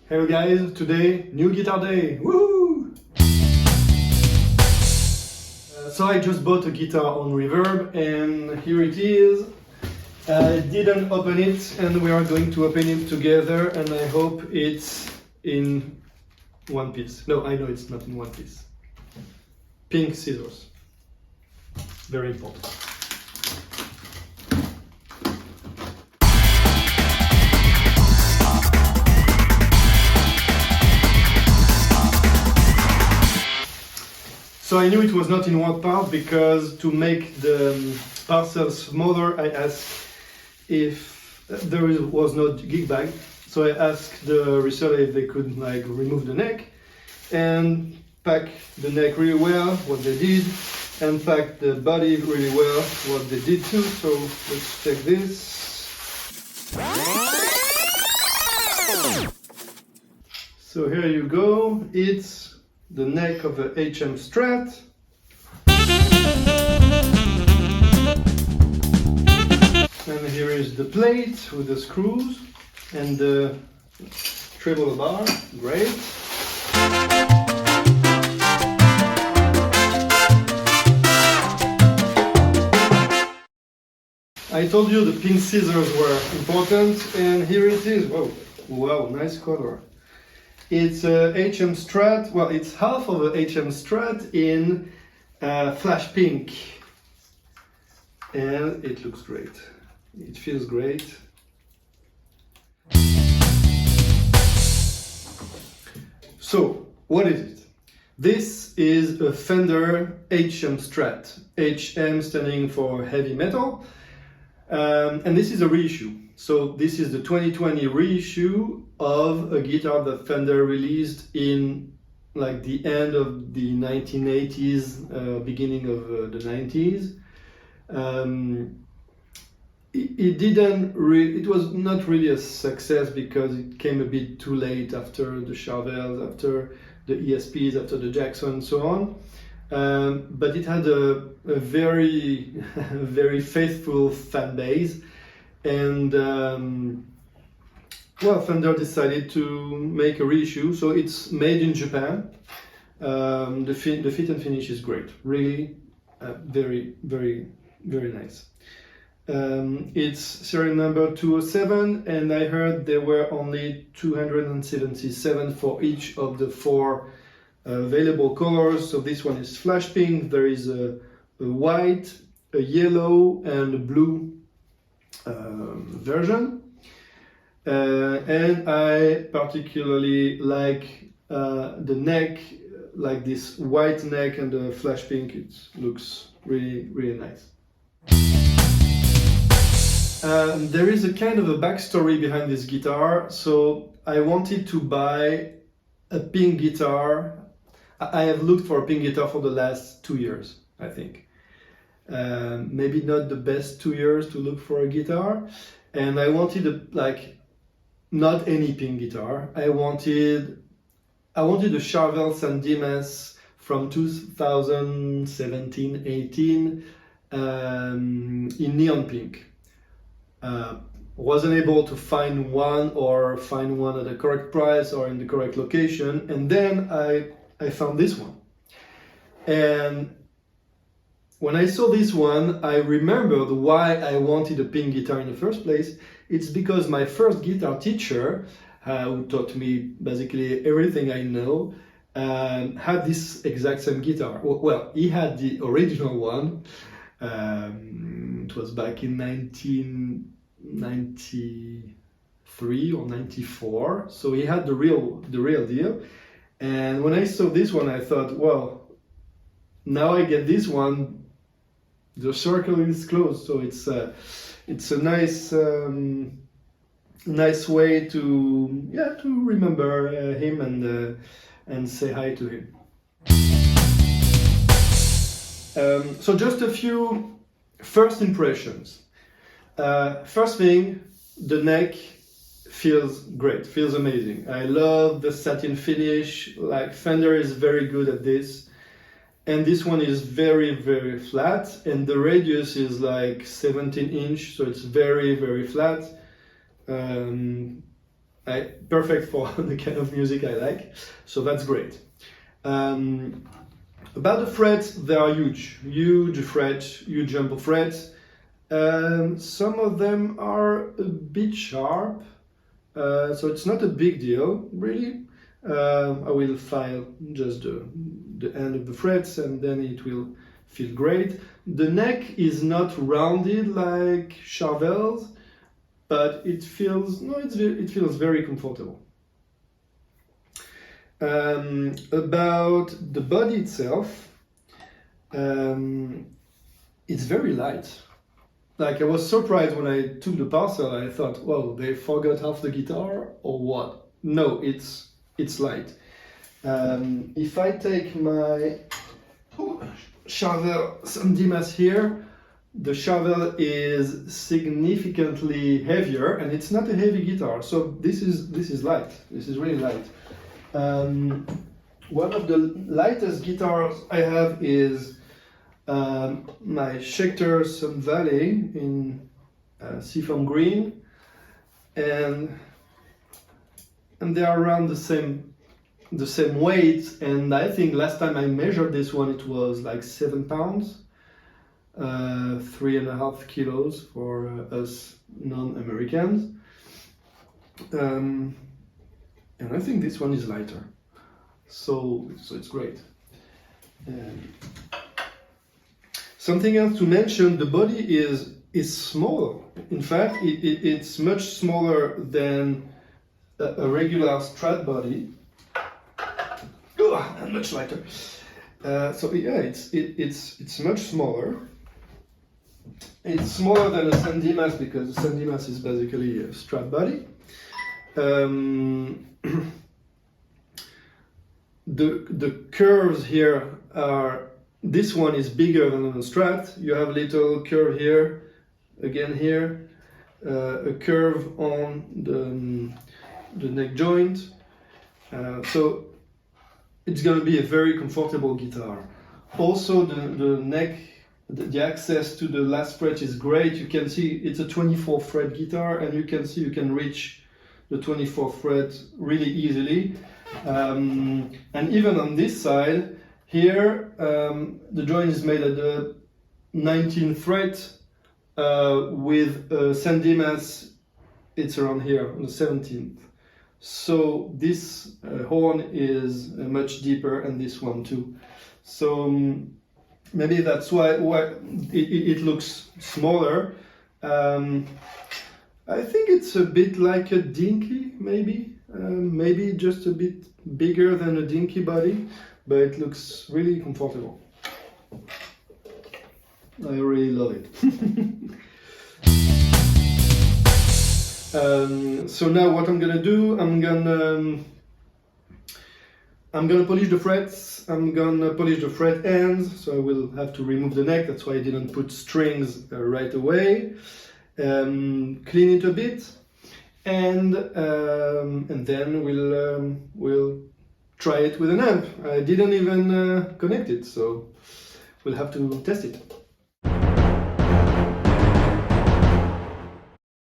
Hello guys, today new guitar day, woohoo! So I just bought a guitar on Reverb and here it is. I didn't open it and we are going to open it together and I hope it's in one piece. No, I know it's not in one piece. Pink scissors, very important. So I knew it was not in one part because to make the parcel smaller, I asked if there was no gig bag. So I asked the reseller if they could remove the neck and pack the neck really well, what they did, and pack the body really well, what they did too. So let's check this. So here you go. It's the neck of the HM Strat. And here is the plate with the screws and the treble bar. Great. I told you the pink scissors were important and here it is. Whoa, wow, nice color. It's a HM Strat, well it's half of a HM Strat in flash pink and it looks great, it feels great. So what is it? This is a Fender HM Strat, HM standing for heavy metal, and this is a reissue. So this is the 2020 reissue of a guitar that Fender released in the end of the 1980s, beginning of the 90s. It was not really a success because it came a bit too late after the Charvels, after the ESPs, after the Jackson and so on. But it had a very, very faithful fan base. And well, Fender decided to make a reissue, so it's made in Japan. The fit and finish is great, really very, very, very nice. It's serial number 207, and I heard there were only 277 for each of the four available colors. So this one is flash pink, there is a white, a yellow, and a blue version, and I particularly like the neck, like this white neck and the flash pink. It looks really, really nice. There is a kind of a backstory behind this guitar. So I wanted to buy a pink guitar. I have looked for a pink guitar for the last 2 years, I think. Maybe not the best 2 years to look for a guitar, and I wanted not any pink guitar. I wanted a Charvel San Dimas from 2017-18 in neon pink. Wasn't able to find one at the correct price or in the correct location, and then I found this one. And when I saw this one, I remembered why I wanted a pink guitar in the first place. It's because my first guitar teacher, who taught me basically everything I know, had this exact same guitar. Well, he had the original one. It was back in 1993 or 94. So he had the real deal. And when I saw this one, I thought, well, now I get this one. The circle is closed, so it's a nice nice way to remember him and say hi to him. So just a few first impressions. First thing, the neck feels great, feels amazing. I love the satin finish. Fender is very good at this. And this one is very, very flat, and the radius is 17 inch, so it's very, very flat. perfect for the kind of music I like, so that's great. About the frets, they are huge frets, huge jumbo frets. Some of them are a bit sharp, so it's not a big deal, really. I will file just the end of the frets and then it will feel great. The neck is not rounded like Charvel's, but it feels very comfortable. About the body itself, it's very light. Like, I was surprised when I took the parcel. I thought, well, they forgot half the guitar or what? No, it's light. If I take my Charvel San Dimas here, the Charvel is significantly heavier, and it's not a heavy guitar. So this is light. This is really light. One of the lightest guitars I have is my Schecter Sun Valley in seafoam green, and they are around the same weight. And I think last time I measured this one, it was like 7 pounds, 3.5 kilos for us non-Americans. And I think this one is lighter, so it's great. Something else to mention: the body is smaller. In fact, it's much smaller than a regular Strat body, and much lighter. So yeah, it's much smaller. It's smaller than a San Dimas because the San Dimas is basically a Strat body. The curves here are, this one is bigger than on the Strat. You have a little curve here, again here, a curve on the neck joint. So it's going to be a very comfortable guitar. Also, the neck, the access to the last fret is great. You can see it's a 24 fret guitar, and you can see you can reach the 24th fret really easily. And even on this side here, the joint is made at the 19th fret. With San Dimas, it's around here on the 17th. So this horn is much deeper, and this one too. So maybe that's why it looks smaller. I think it's a bit like a Dinky, maybe just a bit bigger than a Dinky body, but it looks really comfortable. I really love it. So now what I'm gonna do, I'm gonna polish the frets. I'm gonna polish the fret ends, so I will have to remove the neck. That's why I didn't put strings right away. Clean it a bit, and then we'll try it with an amp. I didn't even connect it, so we'll have to test it.